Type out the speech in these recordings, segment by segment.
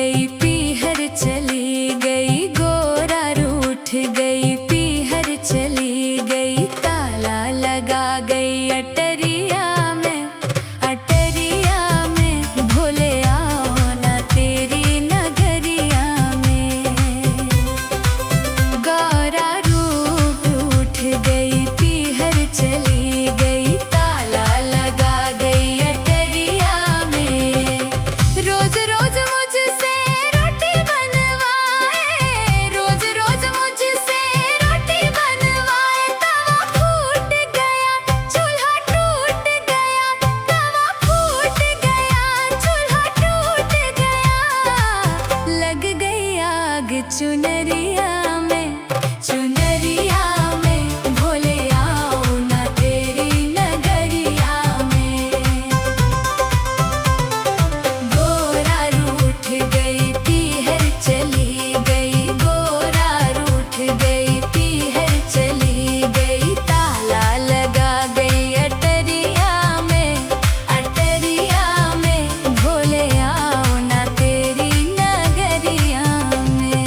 गई पीहर चली गई, गोरा रूठ गई पीहर चली गई, ताला लगा गई अटरिया में, अटरिया में भोले आओ ना तेरी नगरिया में। गोरा रूठ गई पीहर चली गई, ताला लगा गई अटरिया में। रोज रोज मुझसे रोटी बनवाए, रोज रोज मुझसे रोटी बनवाए, तवा फूट गया चूल्हा टूट गया, तवा फूट गया चूल्हा टूट गया। लग गई आग चुनरिया में, चुनरिया में भोले आओ ना तेरी नगरिया में। गोरा रूठ गई पीहर चली गई, गोरा रूठ गई पीहर चली गई, ताला लगा गई अटरिया में, अटरिया में भोले आओ ना तेरी नगरिया में।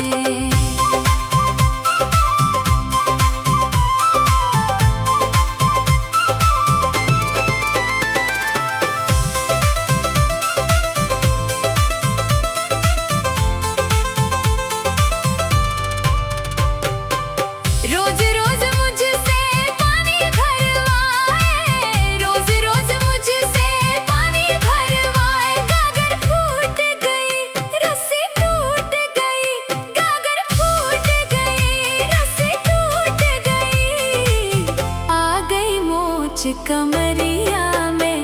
रोज रोज मुझसे पानी भरवाए, रोज रोज मुझसे पानी भरवाए, गागर फूट गई रस्सी टूट गई, गागर फूट गई रस्सी टूट गई। आ गई मोच कमरिया में,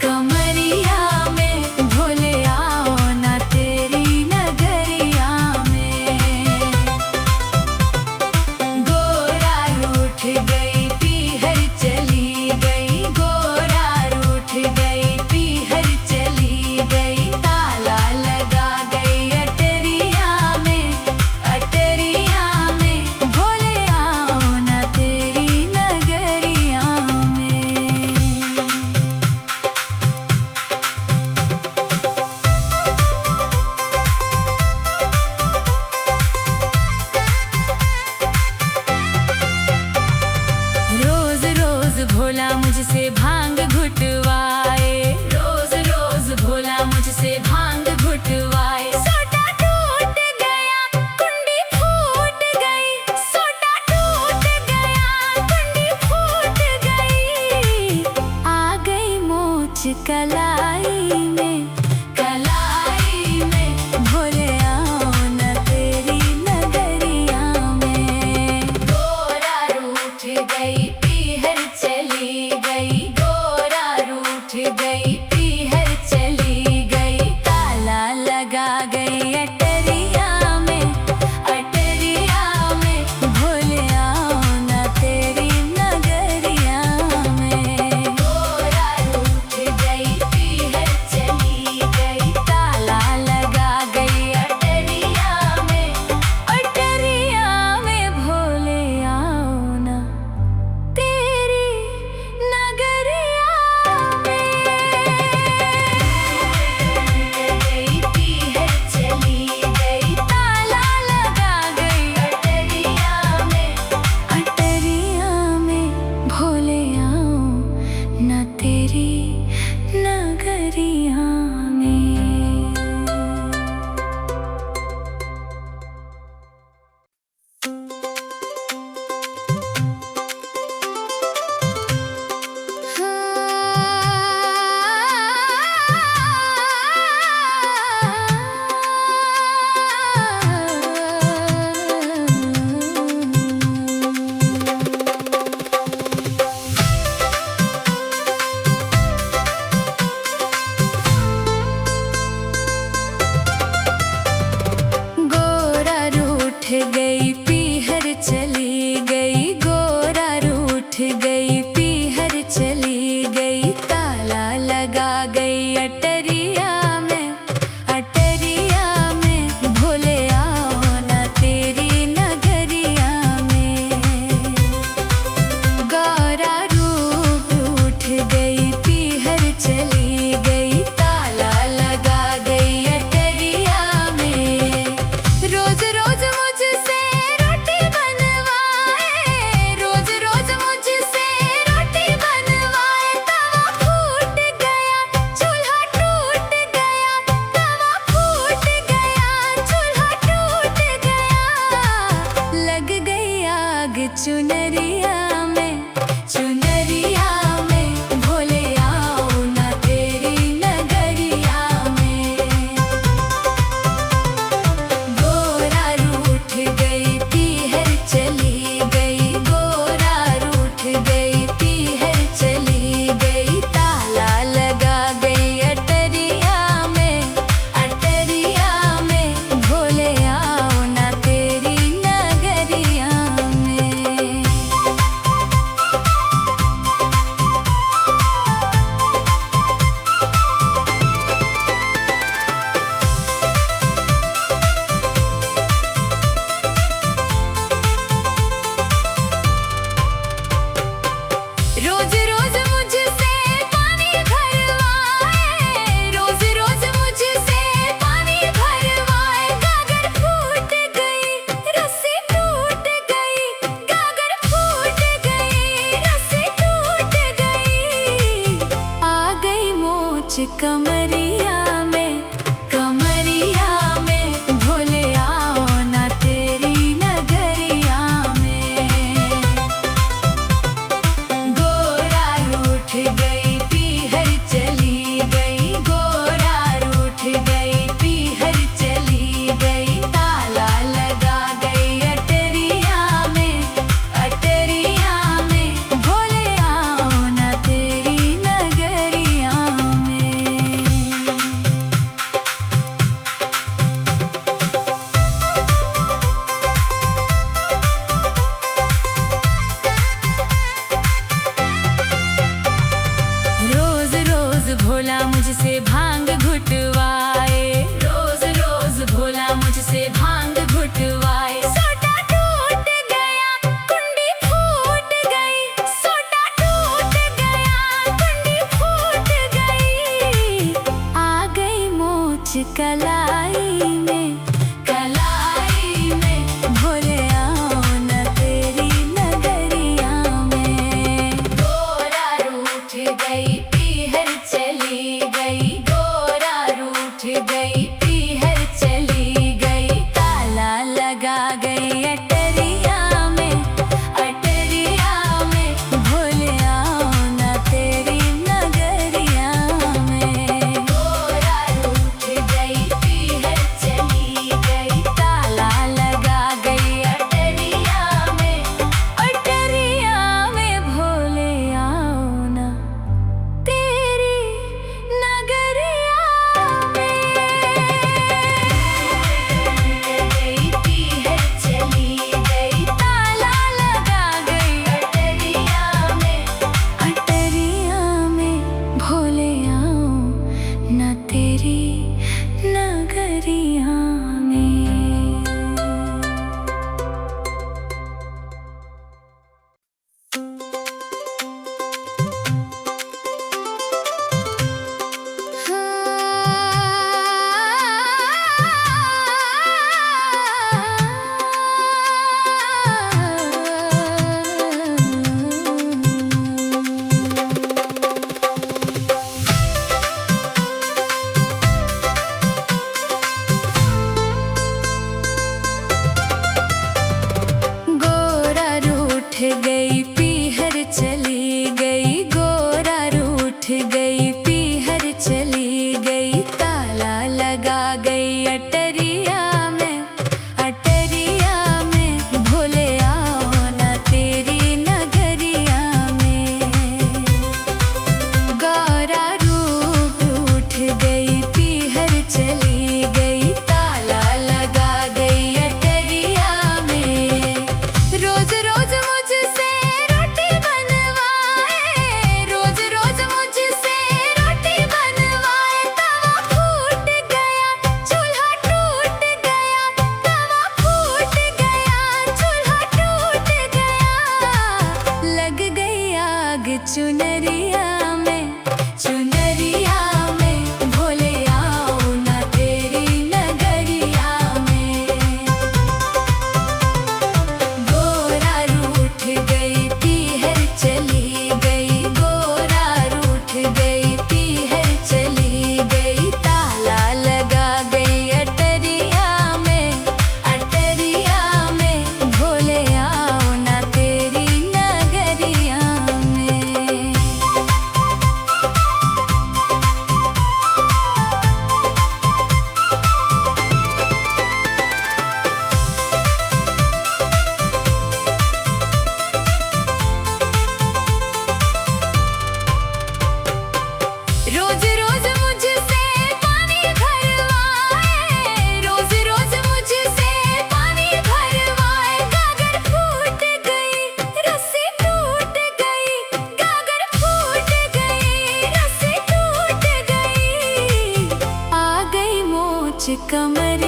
कमरिया में भोले आओ ना तेरी नगरिया में। गोरा रूठ गई पीहर चली गई, गोरा रूठ गई पीहर चली गई, ताला लगा गई अटरिया में, अटरिया में भोले आओ ना तेरी नगरिया में। रोज रोज भोला मुझसे भांग घुटवाए, रोज रोज भोला मुझसे भांग घुटवाए, सोटा टूट गया कुंडी फूट गई, सोटा टूट गया कुंडी फूट गई। आ गई मोच कलाई में, कलाई में भोले आओ ना तेरी नगरिया में। गोरा रूठ गई पीहर चली गई, गोरा रूठ गई पीहर चली गई, ताला लगा गई अटरिया में, अटरिया में भोले आओ ना तेरी नगरिया में। गोरा रूठ गई पीहर चली गई, ताला लगा गई अटरिया में, अटरिया में भोले आओ ना तेरी नगरिया में। गई पीहर चली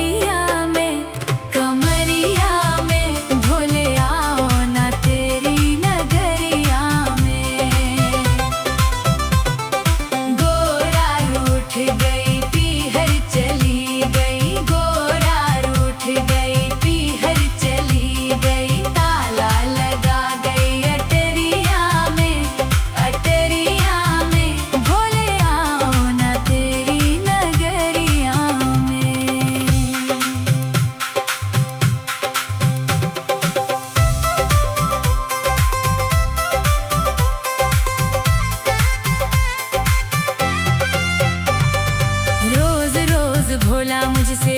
कमरिया में, कमरिया में भोले आओ ना तेरी नगरिया में। गोरा रूठ गई पीहर चली गई, गोरा रूठ गई पीहर चली गई, ताला लगा गई अटरिया में, अटरिया में भोले आओ ना तेरी नगरिया में। रोज रोज भोला मुझसे